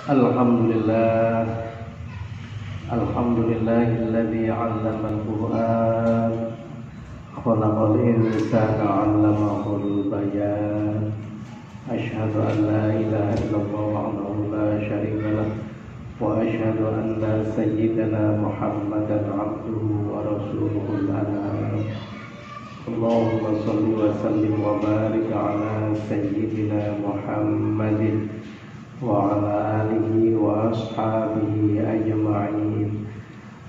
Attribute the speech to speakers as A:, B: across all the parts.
A: Alhamdulillah, alhamdulillahilladzi 'allamal Qur'an, khalaqal insana 'allamahul bayan. Asyhadu an la ilaha illallah wahdahu la syarika lah, wa asyhadu anna sayyidana Muhammadan 'abduhu wa rasuluhul anam. Allahumma shalli wa sallim wa barik ala sayyidina Muhammadin wa ala alihi wa ashabihi ajma'in.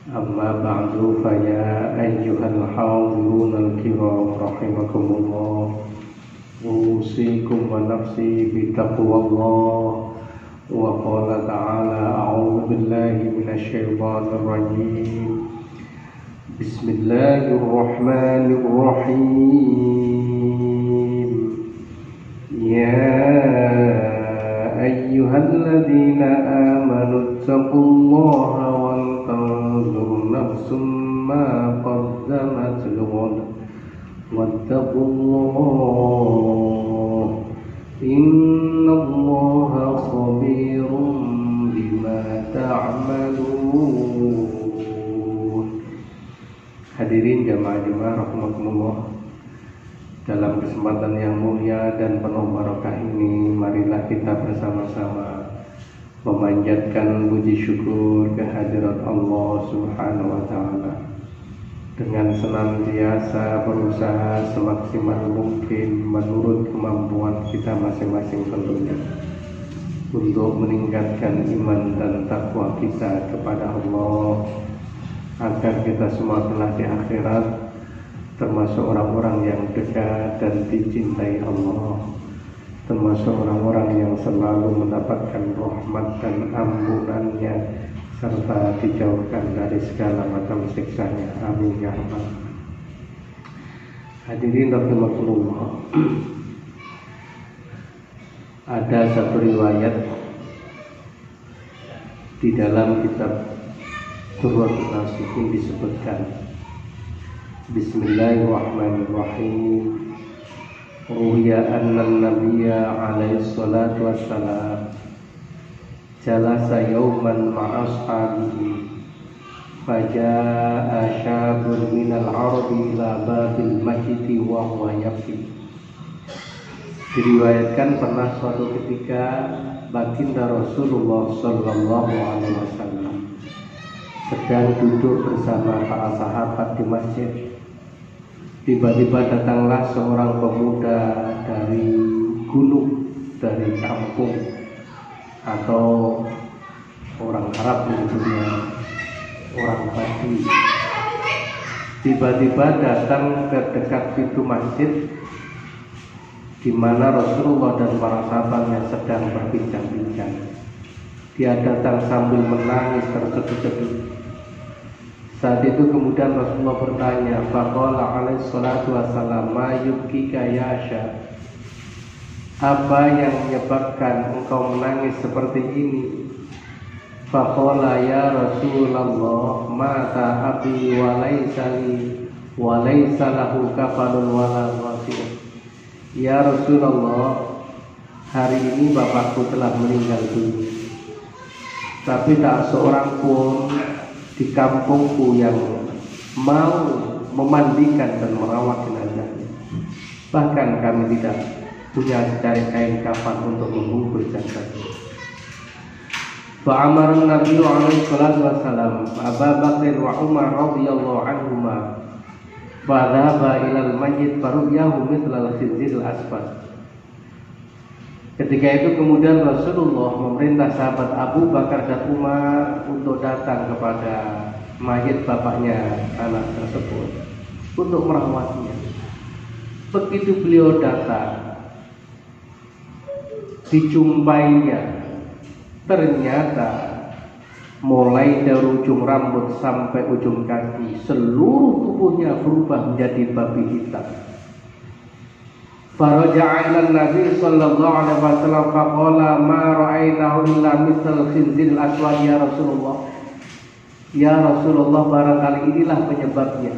A: Amma ba'du, fa ya ayyuhal hadirun al-kiram rahimakumullah, usikum wa nafsi bi taqwallah. Wa qala ta'ala, a'udzu billahi minasy syaithanir rajim. Bismillahirrahmanirrahim. Ya ayyuhalladzina amanu taqullaha wal tanzur nafsum ma qaddamat lighad wattaqullah innallaha khabirum bima ta'malun. Hadirin jamaah rahimakumullah, dalam kesempatan yang mulia dan penuh barokah ini, marilah kita bersama-sama memanjatkan puji syukur kehadirat Allah Subhanahu wa Ta'ala, dengan senantiasa berusaha semaksimal mungkin menurut kemampuan kita masing-masing tentunya, untuk meningkatkan iman dan takwa kita kepada Allah, agar kita semua kelak di akhirat termasuk orang-orang yang dekat dan dicintai Allah, termasuk orang-orang yang selalu mendapatkan rahmat dan ampunannya, serta dijauhkan dari segala macam siksanya. Amin ya rabbal alamin. Hadirin rahimakumullah, ada satu riwayat di dalam kitab Durratun Nasihin disebutkan, Bismillahirrahmanirrahim. Ruya anna nabiyya alaihi salatu wassalam jalasa yawman ma'ashabihi faja'a syabun minal arabi ila babil masjidi wa huwa yabki. Diriwayatkan pernah suatu ketika baginda Rasulullah sallallahu alaihi wasallam sedang duduk bersama para sahabat di masjid. Tiba-tiba datanglah seorang pemuda dari gunung, dari kampung, atau orang Arab menyebutnya orang Badui. Tiba-tiba datang ke dekat pintu masjid di mana Rasulullah dan para sahabatnya sedang berbincang-bincang. Dia datang sambil menangis terseduh-seduh. Saat itu kemudian Rasulullah bertanya, faqala alaihi salatu wassalam, ma yubkika ya Asya? Apa yang menyebabkan engkau menangis seperti ini? Faqala ya Rasulullah, mata abi wa laysa lahu kafanun wala ghasib. Ya Rasulullah, hari ini bapakku telah meninggal dulu, tapi tak seorang pun di kampungku yang mau memandikan dan merawat jenazahnya. Bahkan kami tidak punya secari kain kafan untuk membungkus jenazahnya. Fa'amara Nabi alaihi salatu wassalam Abu Bakar wa Umar radhiyallahu anhuma fadhaba ilal masjid faruyahu mithlal khizil asfad. Ketika itu kemudian Rasulullah memerintah sahabat Abu Bakar dan Umar untuk datang kepada mayit bapaknya anak tersebut untuk merawatnya. Begitu beliau datang, dijumpainya, ternyata mulai dari ujung rambut sampai ujung kaki, seluruh tubuhnya berubah menjadi babi hitam. Faraja'a ila Nabi sallallahu alaihi wasallam faqala ma ra'aynahu illa mithal khinzil aswad ya Rasulullah. Ya Rasulullah, barangkali inilah penyebabnya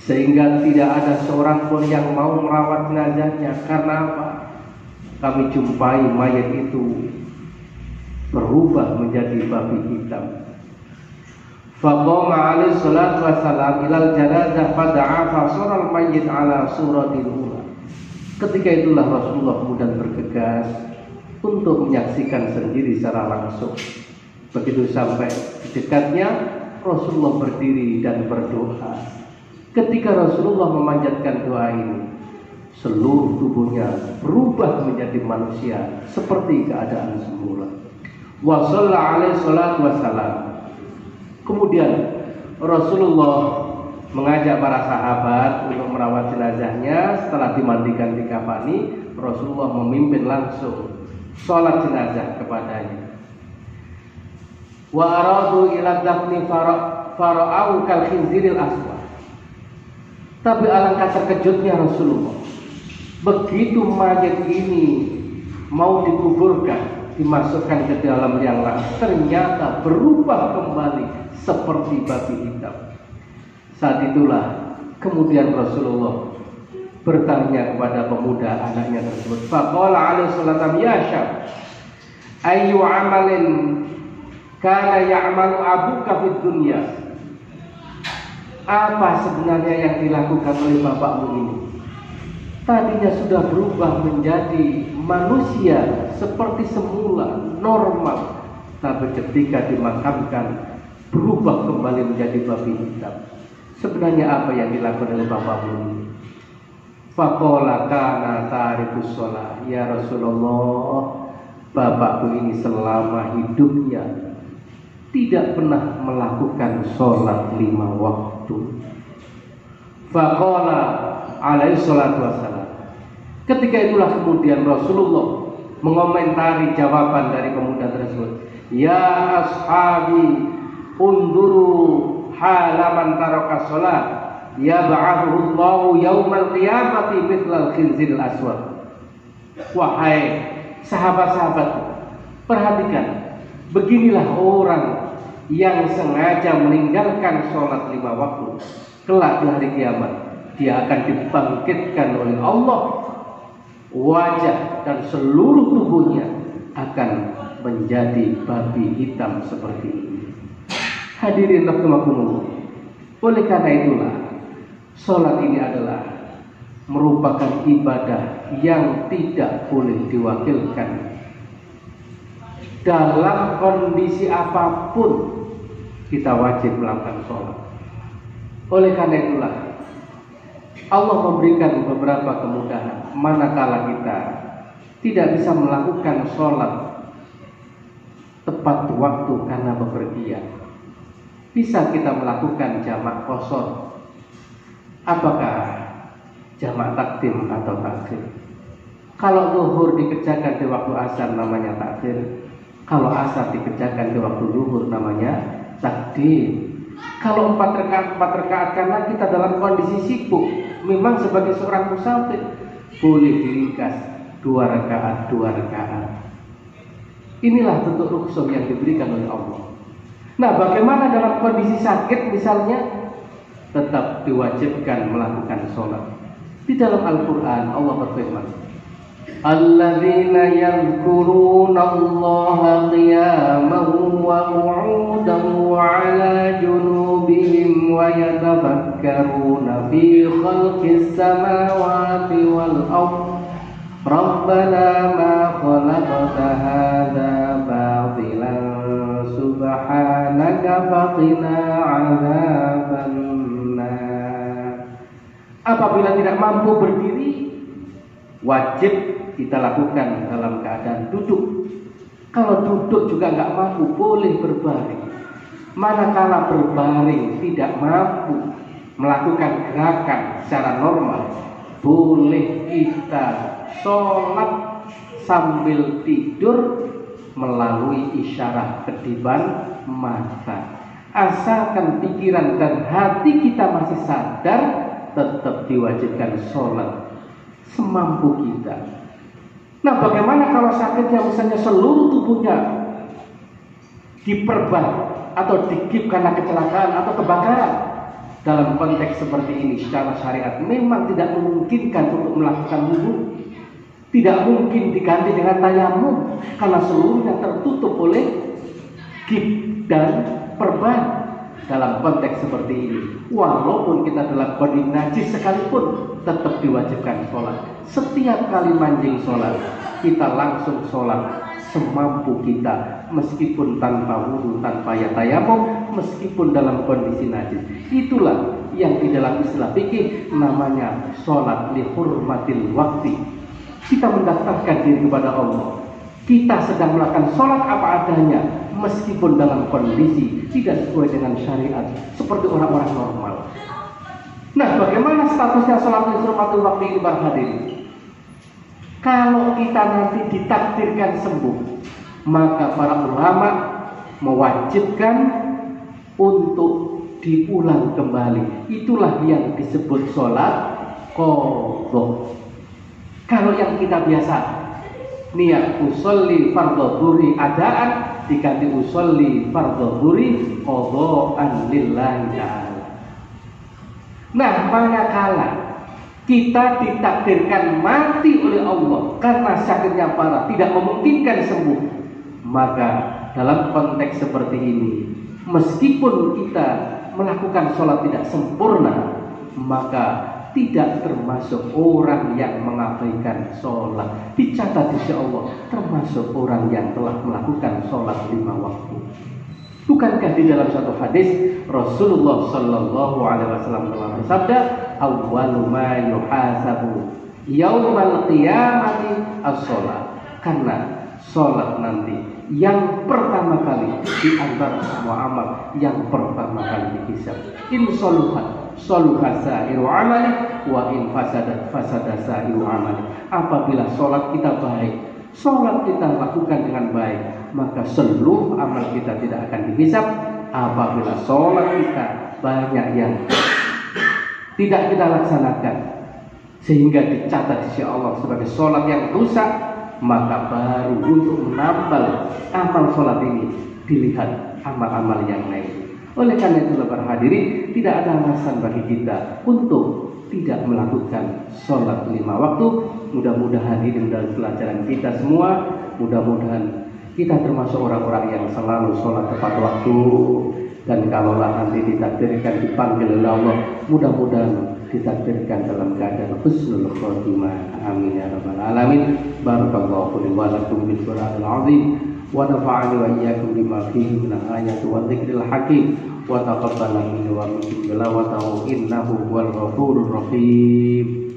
A: sehingga tidak ada seorang pun yang mau merawat jenazahnya. Karena apa? Kami jumpai mayat itu berubah menjadi babi hitam. Faqama alaihi salatu wassalam ilal janazah fada'a fasara al-mayyit ala suratil ula. Ketika itulah Rasulullah kemudian bergegas untuk menyaksikan sendiri secara langsung. Begitu sampai di dekatnya, Rasulullah berdiri dan berdoa. Ketika Rasulullah memanjatkan doa ini, seluruh tubuhnya berubah menjadi manusia seperti keadaan semula. Wa shalla alaihi salatu wassalam. Kemudian Rasulullah mengajak para sahabat untuk merawat jenazahnya. Setelah dimandikan, dikafani, Rasulullah memimpin langsung sholat jenazah kepadanya. Wa aradu ila dafni fara'au kal khinziril aswad. Tapi alangkah terkejutnya Rasulullah, begitu mayat ini mau dikuburkan, dimasukkan ke dalam liang lahat, ternyata berubah kembali seperti babi hitam. Saat itulah kemudian Rasulullah bertanya kepada pemuda anaknya tersebut, faqala alaihi salatu ya syab, ayyu amalin kana ya'malu abuka fid dunya. Apa sebenarnya yang dilakukan oleh bapakmu ini? Tadinya sudah berubah menjadi manusia seperti semula, normal, tapi ketika dimakamkan berubah kembali menjadi babi hitam. Sebenarnya apa yang dilakukan oleh bapakmu ini? Faqala kana tarikus shalah. Ya Rasulullah, bapakku ini selama hidupnya tidak pernah melakukan sholat 5 waktu. Faqala alaihi salatu wassalam. Ketika itulah kemudian Rasulullah mengomentari jawaban dari pemuda tersebut. Ya ashabi, unduru halaman taraka sholat, ya ba'athullahu yaumal qiyamati mithlal khinziril aswad. Wahai sahabat-sahabat, perhatikan, beginilah orang yang sengaja meninggalkan sholat 5 waktu. Kelak di hari kiamat dia akan dibangkitkan oleh Allah, wajah dan seluruh tubuhnya akan menjadi babi hitam seperti ini. Hadirin rahimakumullah. Oleh karena itulah sholat ini adalah merupakan ibadah yang tidak boleh diwakilkan. Dalam kondisi apapun kita wajib melakukan sholat. Oleh karena itulah Allah memberikan beberapa kemudahan manakala kita tidak bisa melakukan sholat tepat waktu karena bepergian. Bisa kita melakukan jamak qashar. Apakah jamak takdim atau takhir? Kalau zuhur dikerjakan di waktu asar namanya takhir. Kalau asar dikerjakan di waktu zuhur namanya takdim. Kalau 4 rakaat karena kita dalam kondisi sibuk, memang sebagai seorang musafir boleh diringkas 2 rakaat. Inilah bentuk rukhsah yang diberikan oleh Allah. Nah, bagaimana dalam kondisi sakit misalnya? Tetap diwajibkan melakukan sholat. Di dalam Al-Quran Allah berfirman, alladzina yadhkuruna Allaha qiyaman wa qu'udan wa 'ala junubihim wa yatafakkaruna fi khalqis samawati wal ardh rabbana ma khalaqta hadza batilan subhanaka faqina 'adzabannar. Apabila tidak mampu berdiri, wajib kita lakukan dalam keadaan duduk. Kalau duduk juga nggak mampu, boleh berbaring. Manakala berbaring tidak mampu melakukan gerakan secara normal, boleh kita sholat sambil tidur melalui isyarat kedipan mata. Asalkan pikiran dan hati kita masih sadar, tetap diwajibkan sholat semampu kita. Nah, bagaimana kalau sakitnya misalnya seluruh tubuhnya diperban atau digigit karena kecelakaan atau kebakaran? Dalam konteks seperti ini secara syariat memang tidak memungkinkan untuk melakukan wudu. Tidak mungkin diganti dengan tayamum karena seluruhnya tertutup oleh gib dan perban. Dalam konteks seperti ini, walaupun kita dalam kondisi najis sekalipun, tetap diwajibkan sholat. Setiap kali mancing sholat, kita langsung sholat semampu kita, meskipun tanpa wudu, tanpa tayamum, meskipun dalam kondisi najis. Itulah yang di dalam istilah fikih namanya sholat li hurmatil wakti. Kita mendaftarkan diri kepada Allah. Kita sedang melakukan sholat apa adanya, meskipun dalam kondisi tidak sesuai dengan syariat, seperti orang-orang normal. Nah, bagaimana statusnya sholat li hurmatil wakti ini, para hadirin? Kalau kita nanti ditakdirkan sembuh, maka para ulama mewajibkan untuk diulang kembali. Itulah yang disebut sholat qadha. Kalau yang kita biasa niat usolli fardhu dhuhri adaan, diganti usolli fardhu dhuhri qadhaan lillahi ta'ala. Nah, manakala kita ditakdirkan mati oleh Allah karena sakitnya parah, tidak memungkinkan sembuh, maka dalam konteks seperti ini, meskipun kita melakukan sholat tidak sempurna, maka tidak termasuk orang yang mengabaikan sholat. Dicatat insya Allah termasuk orang yang telah melakukan sholat 5 waktu. Bukankah di dalam satu hadis Rasulullah Sallallahu Alaihi Wasallam telah bersabda, awwalu ma yuhasabu yaumal qiyamati as-sholat. Karena sholat nanti yang pertama kali di antara semua amal yang pertama kali dihisab. In soluhat soluha sa'iru amali wa in fasadat fasada sa'iru amali. Apabila sholat kita baik, sholat kita lakukan dengan baik, maka seluruh amal kita tidak akan dihisab. Apabila sholat kita banyak yang tidak kita laksanakan sehingga dicatat di sisi Allah sebagai sholat yang rusak, maka baru untuk menambal amal sholat ini dilihat amal-amal yang lain. Oleh karena itu, para hadirin, tidak ada alasan bagi kita untuk tidak melakukan sholat 5 waktu. Mudah-mudahan ini dari pelajaran kita semua, mudah-mudahan kita termasuk orang-orang yang selalu sholat tepat waktu. Dan kalaulah nanti ditakdirkan dipanggil oleh Allah, mudah-mudahan ditakdirkan dalam keadaan husnul khotimah. Amin ya rabbal alamin. Barakallahu li wa lakum bil Qur'anil azim wa nafa'ani wa iyyakum bima fihi min al-ayati wa dzikril hakim wa taqabbala minni wa minkum tilawatahu innahu huwal ghafurur rahim.